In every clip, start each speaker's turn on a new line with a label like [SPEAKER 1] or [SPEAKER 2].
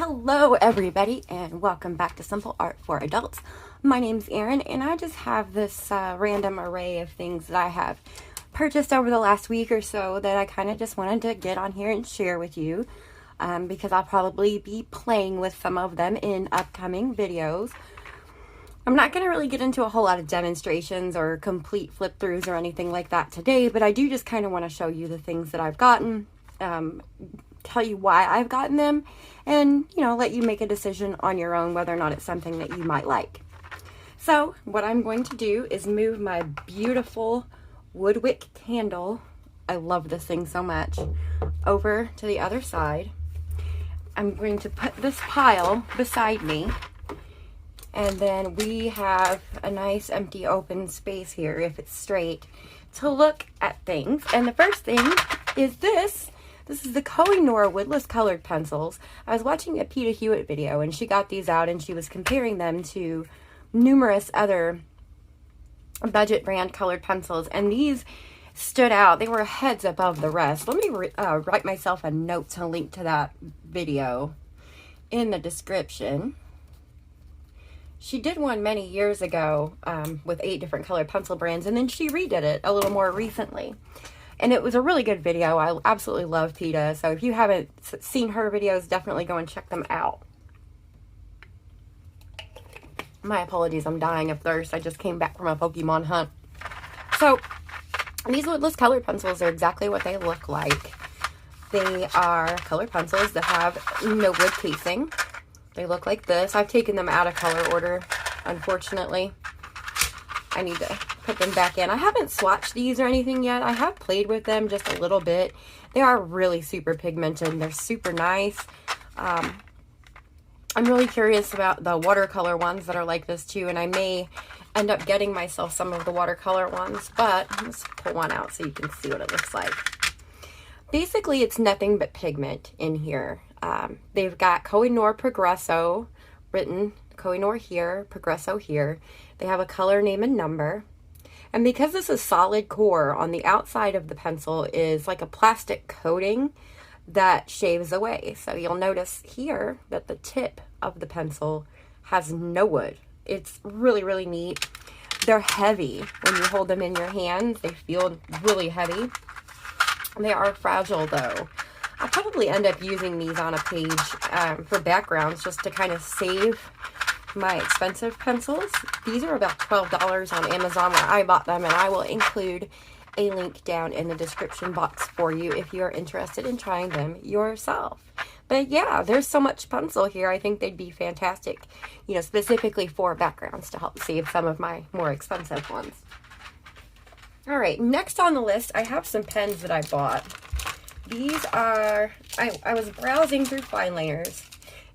[SPEAKER 1] Hello everybody and welcome back to Simple Art for Adults. My name's Erin and I just have this random array of things that I have purchased over the last week or so that I kind of just wanted to get on here and share with you because I'll probably be playing with some of them in upcoming videos. I'm not going to really get into a whole lot of demonstrations or complete flip throughs or anything like that today, but I do just kind of want to show you the things that I've gotten, tell you why I've gotten them, and let you make a decision on your own whether or not it's something that you might like. So what I'm going to do is move my beautiful wood wick candle, I love this thing so much, over to the other side. I'm going to put this pile beside me, and then we have a nice empty open space here, if it's straight, to look at things. And the first thing is this. This is the Koh-i-Noor woodless colored pencils. I was watching a Peter Hewitt video and she got these out and she was comparing them to numerous other budget brand colored pencils, and these stood out. They were heads above the rest. Let me write myself a note to link to that video in the description. She did one many years ago with 8 different colored pencil brands, and then she redid it a little more recently. And it was a really good video. I absolutely love PETA. So if you haven't seen her videos, definitely go and check them out. My apologies, I'm dying of thirst. I just came back from a Pokemon hunt. So these woodless colored pencils are exactly what they look like. They are colored pencils that have no wood casing. They look like this. I've taken them out of color order, unfortunately. I need to put them back in. I haven't swatched these or anything yet. I have played with them just a little bit. They are really super pigmented. They're super nice. I'm really curious about the watercolor ones that are like this too, and I may end up getting myself some of the watercolor ones, but let's pull one out so you can see what it looks like. Basically, it's nothing but pigment in here. They've got Koh-i-Noor Progresso written, Koh-i-Noor here, Progresso here. They have a color, name, and number. And because this is solid core, on the outside of the pencil is like a plastic coating that shaves away. So you'll notice here that the tip of the pencil has no wood. It's really, really neat. They're heavy. When you hold them in your hands, they feel really heavy. They are fragile though. I'll probably end up using these on a page for backgrounds just to kind of save my expensive pencils. These are about $12 on Amazon where I bought them, and I will include a link down in the description box for you if you're interested in trying them yourself. But yeah, there's so much pencil here. I think they'd be fantastic, specifically for backgrounds to help save some of my more expensive ones. All right, next on the list, I have some pens that I bought. These are, I was browsing through fine liners,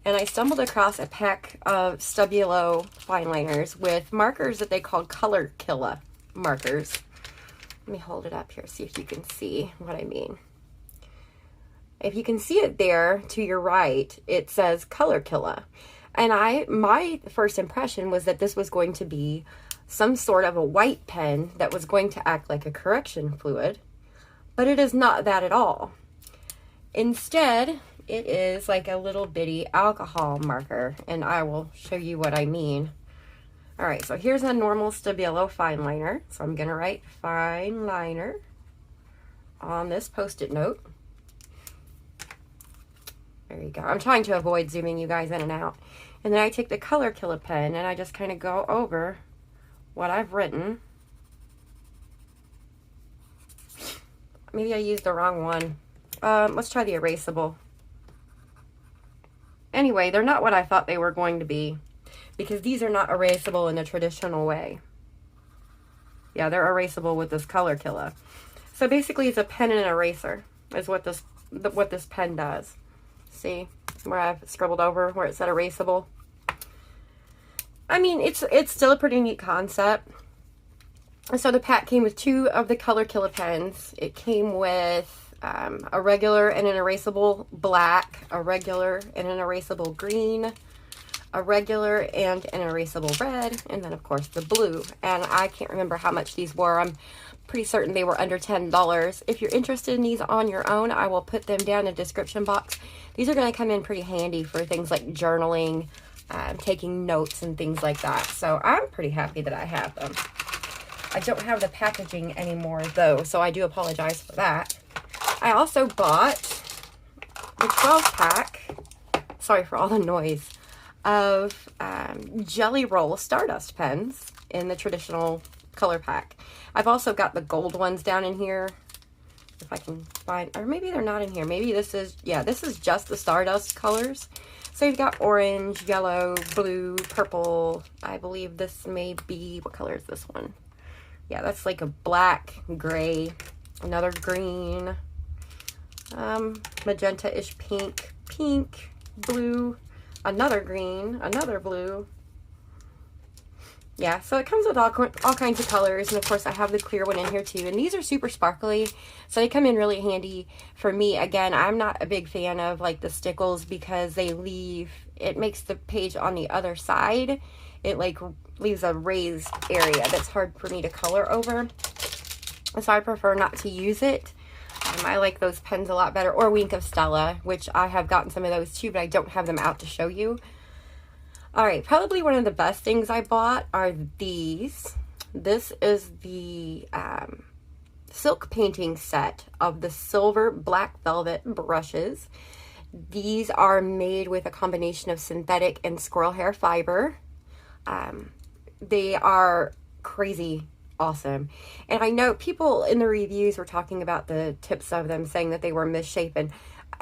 [SPEAKER 1] and I stumbled across a pack of Stabilo fine liners with markers that they call Color Killa markers. Let me hold it up here, see if you can see what I mean. If you can see it there to your right, it says Color Killa. And my first impression was that this was going to be some sort of a white pen that was going to act like a correction fluid, but it is not that at all. Instead, it is like a little bitty alcohol marker, and I will show you what I mean. All right, so here's a normal Stabilo fine liner. So I'm gonna write fine liner on this Post-it note. There you go. I'm trying to avoid zooming you guys in and out. And then I take the Color Killa pen and I just kind of go over what I've written. Maybe I used the wrong one. Let's try the erasable. Anyway, they're not what I thought they were going to be, because these are not erasable in the traditional way. Yeah, they're erasable with this Color Killa. So basically it's a pen and an eraser is what this pen does. See where I've scribbled over where it said erasable? I mean, it's still a pretty neat concept. So the pack came with 2 of the Color Killa pens. It came with a regular and an erasable black, a regular and an erasable green, a regular and an erasable red, and then of course the blue. And I can't remember how much these were. I'm pretty certain they were under $10. If you're interested in these on your own, I will put them down in the description box. These are going to come in pretty handy for things like journaling, taking notes and things like that. So I'm pretty happy that I have them. I don't have the packaging anymore though, so I do apologize for that. I also bought the 12-pack, sorry for all the noise, of Jelly Roll Stardust pens in the traditional color pack. I've also got the gold ones down in here, if I can find, or maybe they're not in here. Maybe this is, yeah, this is just the Stardust colors. So you've got orange, yellow, blue, purple. I believe this may be, what color is this one? Yeah, that's like a black, gray, another green, magenta-ish pink, pink, blue, another green, another blue. Yeah, so it comes with all kinds of colors, and of course I have the clear one in here too, and these are super sparkly, so they come in really handy for me. Again, I'm not a big fan of like the stickles because they leave, it makes the page on the other side, it like leaves a raised area that's hard for me to color over, so I prefer not to use it. I like those pens a lot better, or Wink of Stella, which I have gotten some of those too, but I don't have them out to show you. All right, probably one of the best things I bought are these. This is the silk painting set of the silver black velvet brushes. These are made with a combination of synthetic and squirrel hair fiber. They are crazy awesome. And I know people in the reviews were talking about the tips of them, saying that they were misshapen.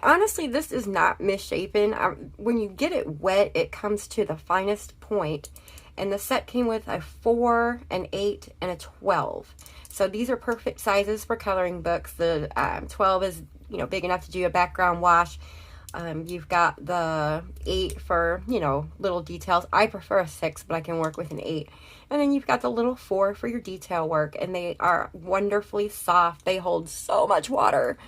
[SPEAKER 1] Honestly, this is not misshapen. When you get it wet, it comes to the finest point. And the set came with a 4, an 8, and a 12. So these are perfect sizes for coloring books. The 12 is, you know, big enough to do a background wash. You've got the 8 for, you know, little details. I prefer a 6, but I can work with an 8. And then you've got the little 4 for your detail work. And they are wonderfully soft. They hold so much water.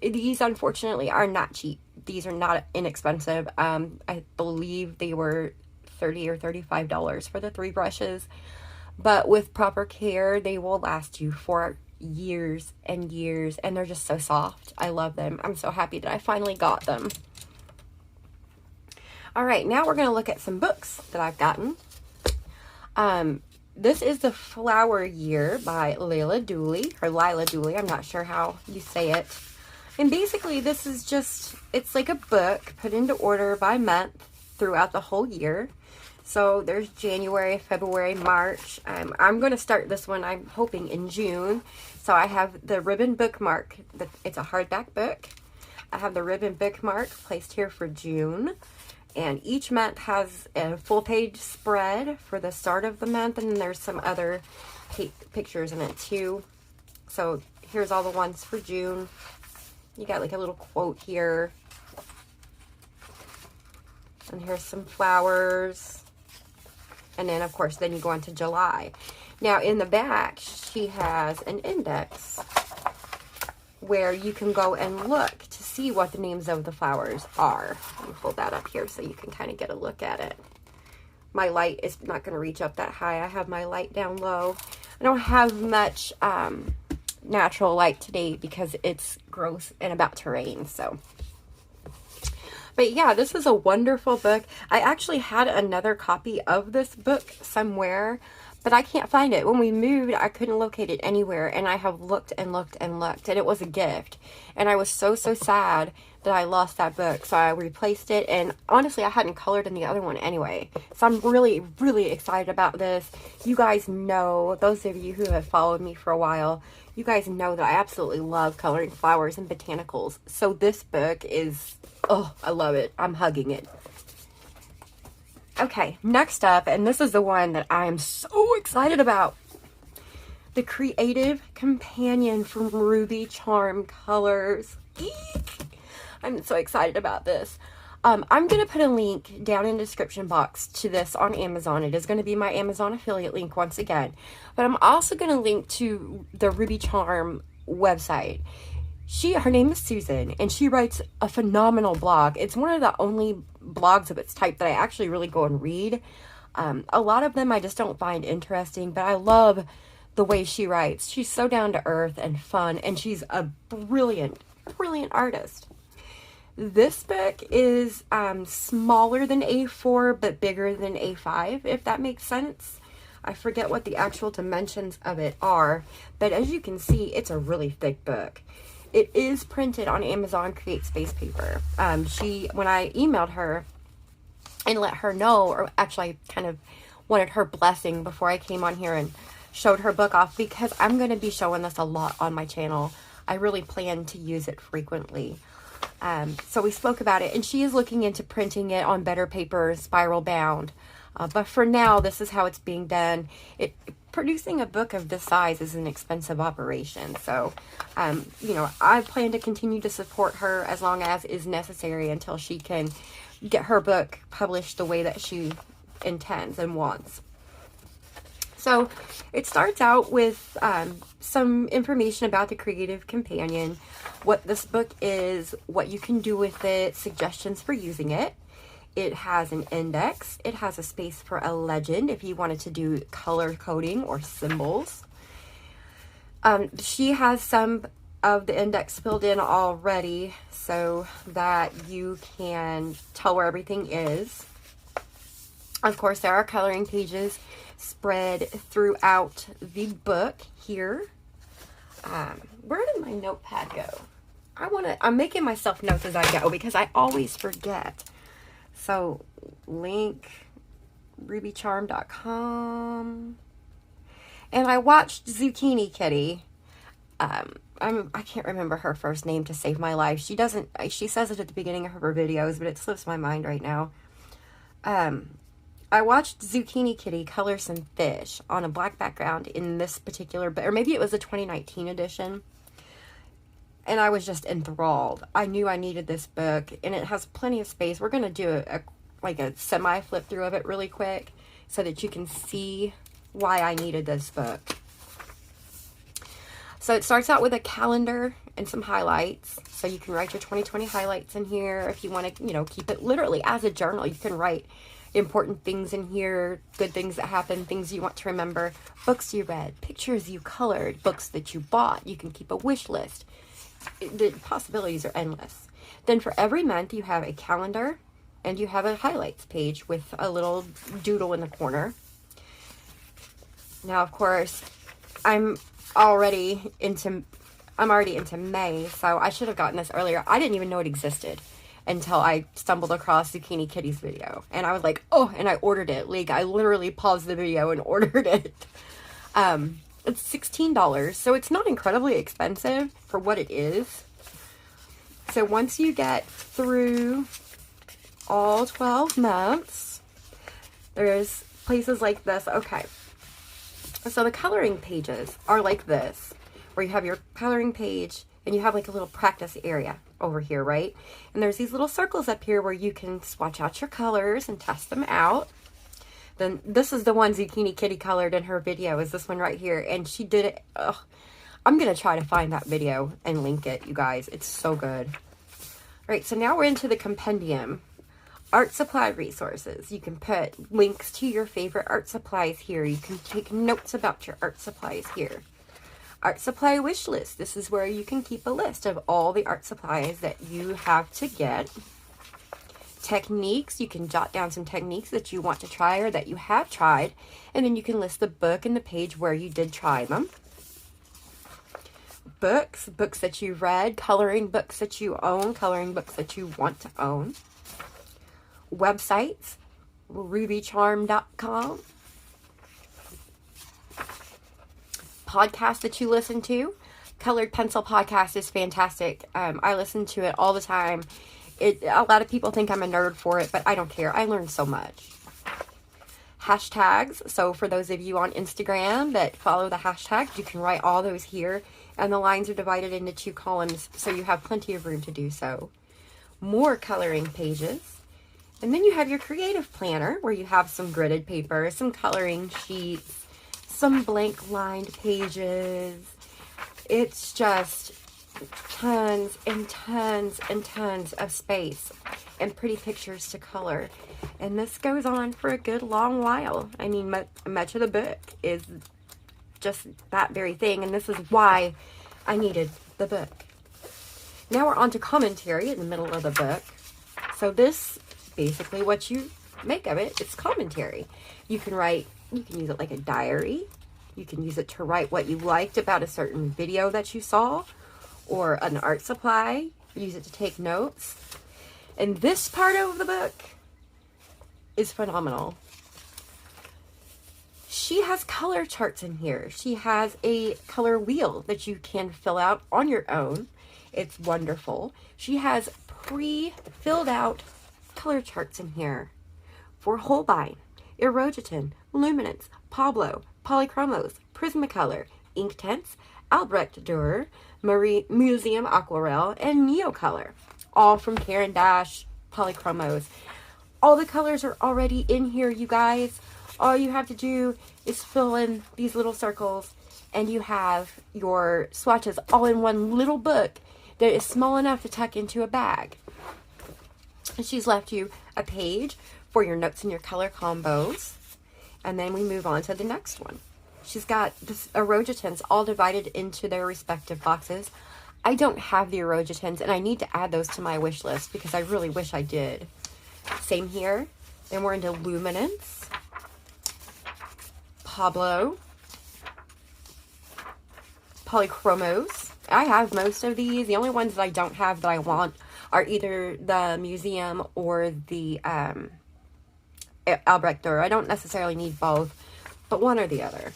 [SPEAKER 1] These, unfortunately, are not cheap. These are not inexpensive. I believe they were $30 or $35 for the 3 brushes. But with proper care, they will last you for years and years. And they're just so soft. I love them. I'm so happy that I finally got them. All right, now we're going to look at some books that I've gotten. This is The Flower Year by Lila Dooley, or Lila Dooley. I'm not sure how you say it. And basically, this is just, it's like a book put into order by month throughout the whole year. So there's January, February, March. I'm going to start this one, I'm hoping, in June. So I have the ribbon bookmark. It's a hardback book. I have the ribbon bookmark placed here for June. And each month has a full page spread for the start of the month. And then there's some other pictures in it too. So here's all the ones for June. You got like a little quote here. And here's some flowers. And then, of course, then you go on to July. Now, in the back, she has an index where you can go and look to see what the names of the flowers are. Let me hold that up here so you can kind of get a look at it. My light is not going to reach up that high. I have my light down low. I don't have much natural light today because it's gross and about to rain, so. But yeah, this is a wonderful book. I actually had another copy of this book somewhere, but I can't find it. When we moved, I couldn't locate it anywhere, and I have looked and looked and looked, and it was a gift. And I was so sad that I lost that book, so I replaced it, and honestly, I hadn't colored in the other one anyway. So I'm really, really excited about this. You guys know, those of you who have followed me for a while, you guys know that I absolutely love coloring flowers and botanicals. So this book is, oh, I love it. I'm hugging it. Okay, next up, and this is the one that I am so excited about. The Creative Companion from Ruby Charm Colors. Eek! I'm so excited about this. I'm going to put a link down in the description box to this on Amazon. It is going to be my Amazon affiliate link once again. But I'm also going to link to the Ruby Charm website. Her name is Susan, and she writes a phenomenal blog. It's one of the only blogs of its type that I actually really go and read. A lot of them I just don't find interesting, but I love the way she writes. She's so down to earth and fun, and she's a brilliant artist. This book is smaller than A4, but bigger than A5, if that makes sense. I forget what the actual dimensions of it are, but as you can see, it's a really thick book. It is printed on Amazon Create Space paper. When I emailed her and let her know, or actually I kind of wanted her blessing before I came on here and showed her book off, because I'm going to be showing this a lot on my channel. I really plan to use it frequently. So we spoke about it, and she is looking into printing it on better paper, spiral bound. But for now, this is how it's being done. Producing a book of this size is an expensive operation. So, you know, I plan to continue to support her as long as is necessary until she can get her book published the way that she intends and wants. So it starts out with some information about the Creative Companion, what this book is, what you can do with it, suggestions for using it. It has an index. It has a space for a legend if you wanted to do color coding or symbols. She has some of the index filled in already so that you can tell where everything is. Of course, there are coloring pages spread throughout the book here. Where did my notepad go? I'm making myself notes as I go because I always forget. So, link rubycharm.com. And I watched Zucchini Kitty. I can't remember her first name to save my life. She says it at the beginning of her videos, but it slips my mind right now. I watched Zucchini Kitty color some fish on a black background in this particular, or maybe it was a 2019 edition. And I was just enthralled. I knew I needed this book, and it has plenty of space. We're going to do a semi flip through of it really quick so that you can see why I needed this book. So it starts out with a calendar and some highlights. So you can write your 2020 highlights in here. If you want to, you know, keep it literally as a journal, you can write important things in here, good things that happened, things you want to remember, books you read, pictures you colored, books that you bought. You can keep a wish list. The possibilities are endless. Then for every month you have a calendar and you have a highlights page with a little doodle in the corner. Now, of course, I'm already into May, so I should have gotten this earlier. I didn't even know it existed until I stumbled across Zucchini Kitty's video, and I was like, oh, and I ordered it. Like, I literally paused the video and ordered it. It's $16, so it's not incredibly expensive for what it is. So once you get through all 12 months, there's places like this. Okay, so the coloring pages are like this, where you have your coloring page and you have like a little practice area over here, right? And there's these little circles up here where you can swatch out your colors and test them out. Then this is the one Zucchini Kitty colored in her video, is this one right here. And she did it. Ugh. I'm going to try to find that video and link it, you guys. It's so good. All right, so now we're into the compendium. Art supply resources. You can put links to your favorite art supplies here. You can take notes about your art supplies here. Art supply wish list. This is where you can keep a list of all the art supplies that you have to get. Techniques. You can jot down some techniques that you want to try or that you have tried, and then you can list the book and the page where you did try them. Books that you've read, coloring books that you own, coloring books that you want to own. Websites, rubycharm.com. Podcasts that you listen to. Colored Pencil podcast is fantastic. I listen to it all the time. A lot of people think I'm a nerd for it, but I don't care. I learn so much. Hashtags. So for those of you on Instagram that follow the hashtags, you can write all those here. And the lines are divided into 2 columns, so you have plenty of room to do so. More coloring pages. And then you have your creative planner, where you have some gridded paper, some coloring sheets, some blank lined pages. It's just tons and tons and tons of space and pretty pictures to color. And this goes on for a good long while. I mean, much of the book is just that very thing, and this is why I needed the book. Now we're on to commentary in the middle of the book. So this, basically what you make of it, it's commentary. You can use it like a diary. You can use it to write what you liked about a certain video that you saw, or an art supply. Use it to take notes. And this part of the book is phenomenal. She has color charts in here. She has a color wheel that you can fill out on your own. It's wonderful. She has pre-filled out color charts in here for Holbein, Erogeton, Luminance, Pablo, Polychromos, Prismacolor, Inktense, Albrecht Dürer, Museum Aquarelle, and Neocolor. All from Caran d'Ache, Polychromos. All the colors are already in here, you guys. All you have to do is fill in these little circles, and you have your swatches all in one little book that is small enough to tuck into a bag. And she's left you a page for your notes and your color combos. And then we move on to the next one. She's got this Erogetons all divided into their respective boxes. I don't have the Erogetons, and I need to add those to my wish list because I really wish I did. Same here. Then we're into Luminance, Pablo, Polychromos. I have most of these. The only ones that I don't have that I want are either the Museum or the Albrecht Dürer. I don't necessarily need both, but one or the other.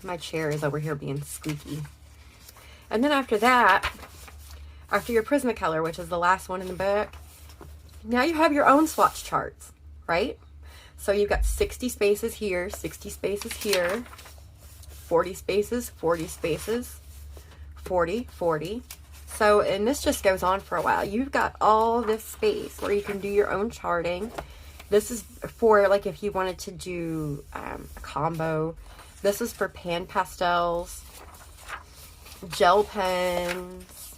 [SPEAKER 1] My chair is over here being squeaky. And then after that, after your Prismacolor, which is the last one in the book, now you have your own swatch charts, right? So you've got 60 spaces here, 60 spaces here, 40 spaces, 40 spaces, 40, 40. So, and this just goes on for a while. You've got all this space where you can do your own charting. This is for, like, if you wanted to do a combo. This is for pan pastels, gel pens.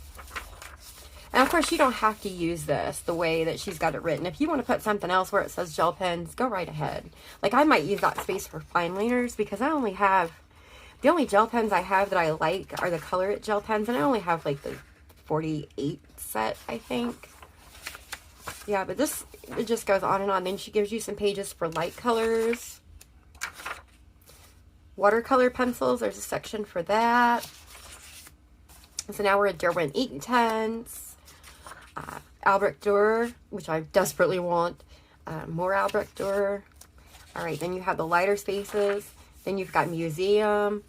[SPEAKER 1] And of course, you don't have to use this the way that she's got it written. If you want to put something else where it says gel pens, go right ahead. Like, I might use that space for fine liners because I only have, the only gel pens I have that I like are the Color It gel pens. And I only have like the 48 set, I think. Yeah, but this, it just goes on and on. Then she gives you some pages for light colors. Watercolor pencils, there's a section for that. So now we're at Derwent Inktense, Albrecht Dürer, which I desperately want. More Albrecht Dürer. All right, then you have the lighter spaces. Then you've got Museum.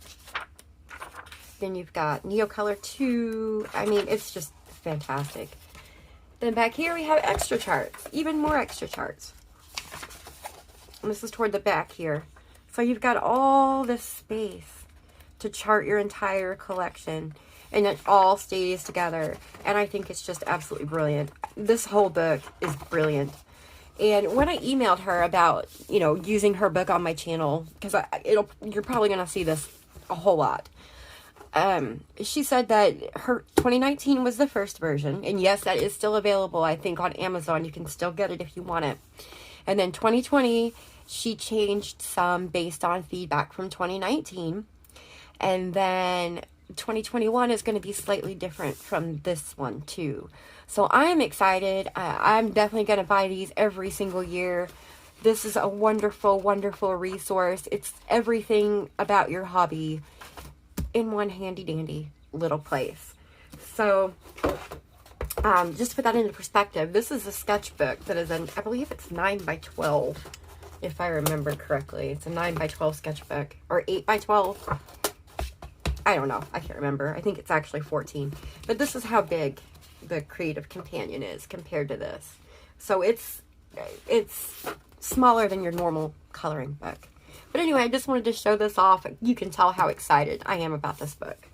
[SPEAKER 1] Then you've got Neocolor 2. I mean, it's just fantastic. Then back here we have extra charts, even more extra charts. And this is toward the back here. So you've got all this space to chart your entire collection, and it all stays together. And I think it's just absolutely brilliant. This whole book is brilliant. And when I emailed her about, you know, using her book on my channel, because you're probably going to see this a whole lot. She said that her 2019 was the first version, and yes, that is still available. I think on Amazon you can still get it if you want it. And then 2020, she changed some based on feedback from 2019, and then 2021 is going to be slightly different from this one too. So I'm excited. I'm definitely going to buy these every single year. This is a wonderful, wonderful resource. It's everything about your hobby in one handy dandy little place. So just to put that into perspective, this is a sketchbook that is I believe it's 9 by 12, if I remember correctly. It's a 9 by 12 sketchbook, or 8 by 12. I don't know. I can't remember. I think it's actually 14. But this is how big the Creative Companion is compared to this. So it's smaller than your normal coloring book. But anyway, I just wanted to show this off. You can tell how excited I am about this book.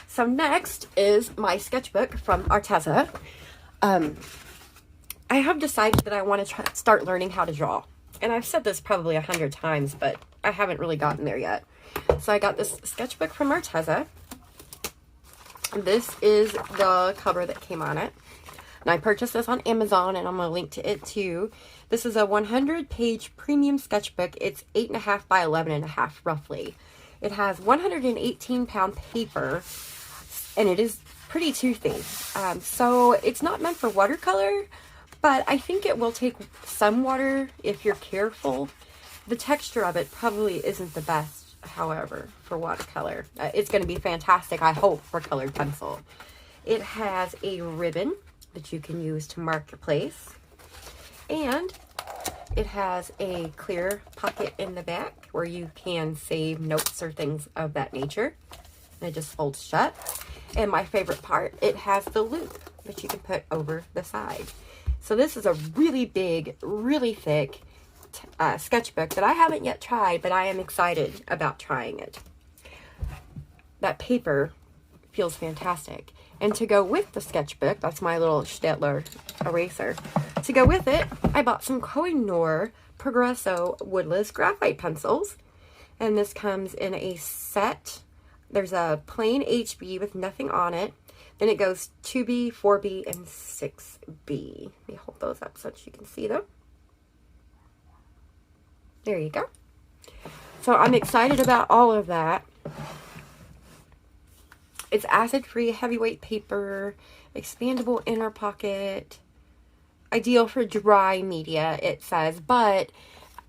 [SPEAKER 1] So next is my sketchbook from Arteza. I have decided that I want to start learning how to draw. And I've said this probably 100 times, but I haven't really gotten there yet. So I got this sketchbook from Arteza. This is the cover that came on it. And I purchased this on Amazon, and I'm going to link to it too. This is a 100-page premium sketchbook. It's 8.5 by 11.5 roughly. It has 118-pound paper, and it is pretty toothy. So it's not meant for watercolor, but I think it will take some water if you're careful. The texture of it probably isn't the best, however, for watercolor. It's going to be fantastic, I hope, for colored pencil. It has a ribbon that you can use to mark your place. And it has a clear pocket in the back where you can save notes or things of that nature. And it just folds shut. And my favorite part, it has the loop that you can put over the side. So this is a really big, really thick sketchbook that I haven't yet tried, but I am excited about trying it. That paper feels fantastic. And to go with the sketchbook, that's my little Staedtler eraser. To go with it, I bought some Koh-i-Noor Progresso woodless graphite pencils. And this comes in a set. There's a plain HB with nothing on it. Then it goes 2B, 4B, and 6B. Let me hold those up so that you can see them. There you go. So I'm excited about all of that. It's acid-free, heavyweight paper, expandable inner pocket, ideal for dry media, it says, but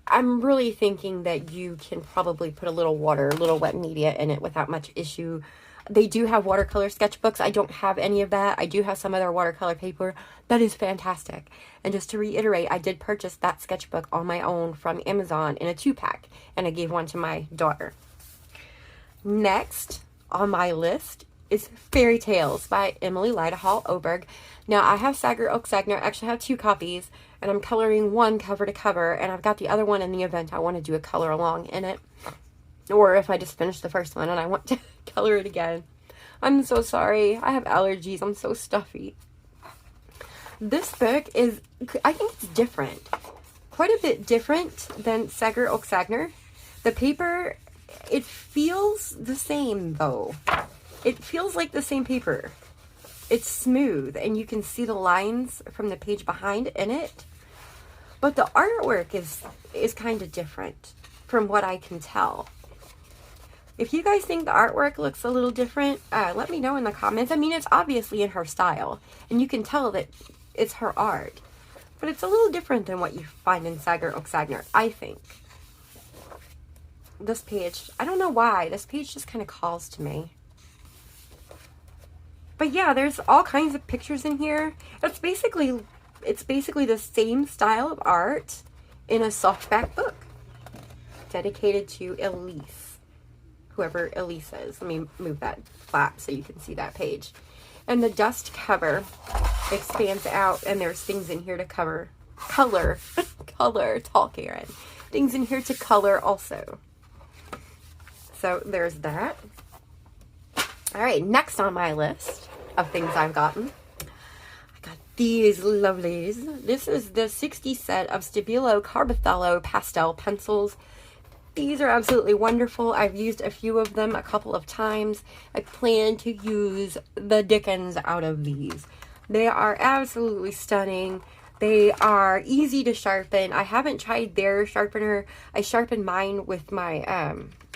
[SPEAKER 1] I'm really thinking that you can probably put a little water, a little wet media in it without much issue. They do have watercolor sketchbooks. I don't have any of that. I do have some of their watercolor paper. That is fantastic. And just to reiterate, I did purchase that sketchbook on my own from Amazon in a 2-pack, and I gave one to my daughter. Next on my list is Fairy Tales by Emily Hall Oberg. Now, I have Sager Oak Sagner. I actually have 2 copies, and I'm coloring one cover to cover, and I've got the other one in the event I want to do a color along in it. Or if I just finished the first one and I want to color it again. I'm so sorry. I have allergies. I'm so stuffy. This book is, I think it's different. Quite a bit different than Sager Oak Sagner. The paper, it feels the same though. It feels like the same paper. It's smooth and you can see the lines from the page behind in it. But the artwork is kind of different from what I can tell. If you guys think the artwork looks a little different, let me know in the comments. I mean, it's obviously in her style, and you can tell that it's her art. But it's a little different than what you find in Sager Oak Sagner, I think. This page, I don't know why, this page just kind of calls to me. But yeah, there's all kinds of pictures in here. It's basically the same style of art in a softback book dedicated to Elise. Whoever Elise is. Let me move that flat so you can see that page. And the dust cover expands out, and there's things in here to color, tall Karen. Things in here to color also. So there's that. All right, next on my list of things I've gotten, I got these lovelies. This is the 60 set of Stabilo Carbothello pastel pencils. These are absolutely wonderful. I've used a few of them a couple of times. I plan to use the dickens out of these. They are absolutely stunning. They are easy to sharpen. I haven't tried their sharpener. I sharpened mine with my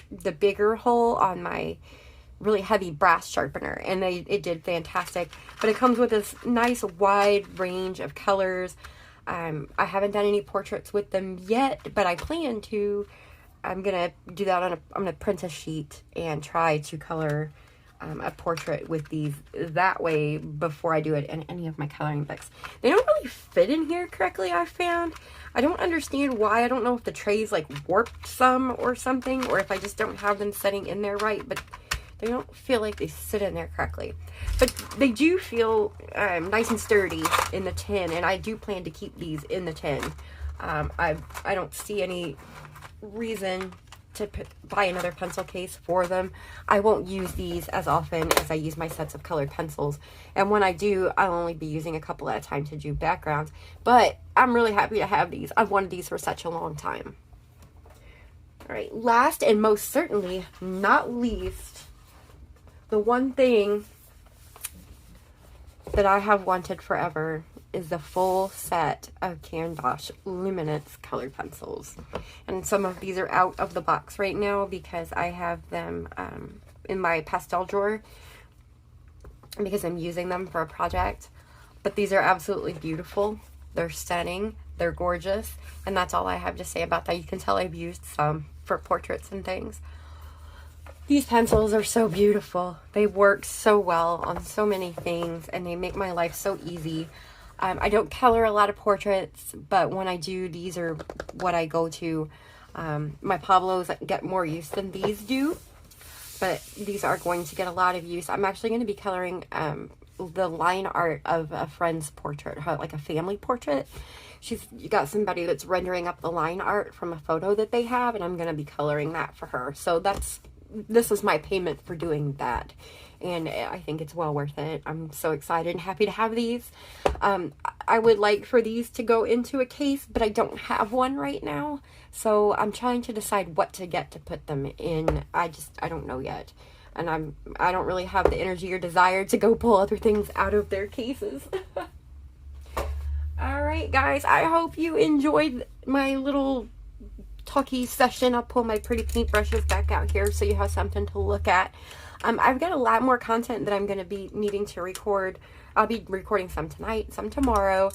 [SPEAKER 1] the bigger hole on my really heavy brass sharpener, and it did fantastic. But it comes with this nice wide range of colors. I haven't done any portraits with them yet, but I plan to. I'm gonna do that I'm gonna print a sheet and try to color a portrait with these that way before I do it in any of my coloring books. They don't really fit in here correctly, I found. I don't understand why. I don't know if the tray's like warped some or something, or if I just don't have them setting in there right, but they don't feel like they sit in there correctly. But they do feel nice and sturdy in the tin, and I do plan to keep these in the tin. I don't see any reason to buy another pencil case for them. I won't use these as often as I use my sets of colored pencils, and when I do, I'll only be using a couple at a time to do backgrounds. But I'm really happy to have these. I've wanted these for such a long time. All right, last and most certainly not least, the one thing that I have wanted forever is the full set of Caran d'Ache Luminance colored pencils. And some of these are out of the box right now because I have them in my pastel drawer because I'm using them for a project. But these are absolutely beautiful. They're stunning. They're gorgeous. And that's all I have to say about that. You can tell I've used some for portraits and things. These pencils are so beautiful. They work so well on so many things, and they make my life so easy. I don't color a lot of portraits, but when I do, these are what I go to. My Pablos get more use than these do, but these are going to get a lot of use. I'm actually going to be coloring the line art of a friend's portrait, like a family portrait. She's got somebody that's rendering up the line art from a photo that they have, and I'm going to be coloring that for her. So this is my payment for doing that, and I think it's well worth it. I'm so excited and happy to have these. I would like for these to go into a case, but I don't have one right now, so I'm trying to decide what to get to put them in. I don't know yet, and I don't really have the energy or desire to go pull other things out of their cases. All right, guys, I hope you enjoyed my little talky session. I'll pull my pretty paintbrushes back out here so you have something to look at. I've got a lot more content that I'm going to be needing to record. I'll be recording some tonight, some tomorrow.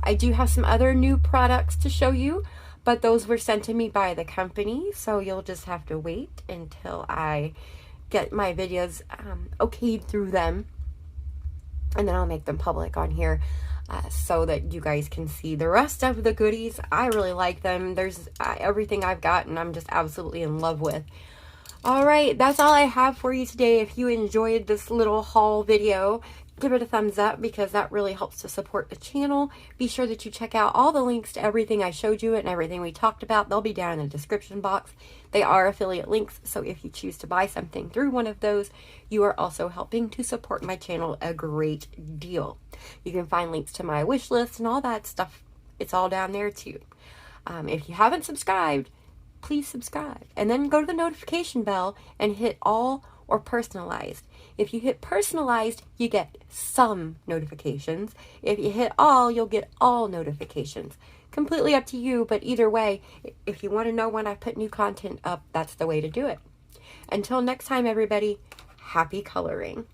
[SPEAKER 1] I do have some other new products to show you, but those were sent to me by the company, so you'll just have to wait until I get my videos okayed through them, and then I'll make them public on here. So that you guys can see the rest of the goodies. I really like them. There's everything I've got, and I'm just absolutely in love with. Alright, that's all I have for you today. If you enjoyed this little haul video, give it a thumbs up because that really helps to support the channel. Be sure that you check out all the links to everything I showed you and everything we talked about. They'll be down in the description box. They are affiliate links, so if you choose to buy something through one of those, you are also helping to support my channel a great deal. You can find links to my wish list and all that stuff. It's all down there too. If you haven't subscribed, please subscribe. And then go to the notification bell and hit all or personalized. If you hit personalized, you get some notifications. If you hit all, you'll get all notifications. Completely up to you, but either way, if you want to know when I put new content up, that's the way to do it. Until next time, everybody, happy coloring.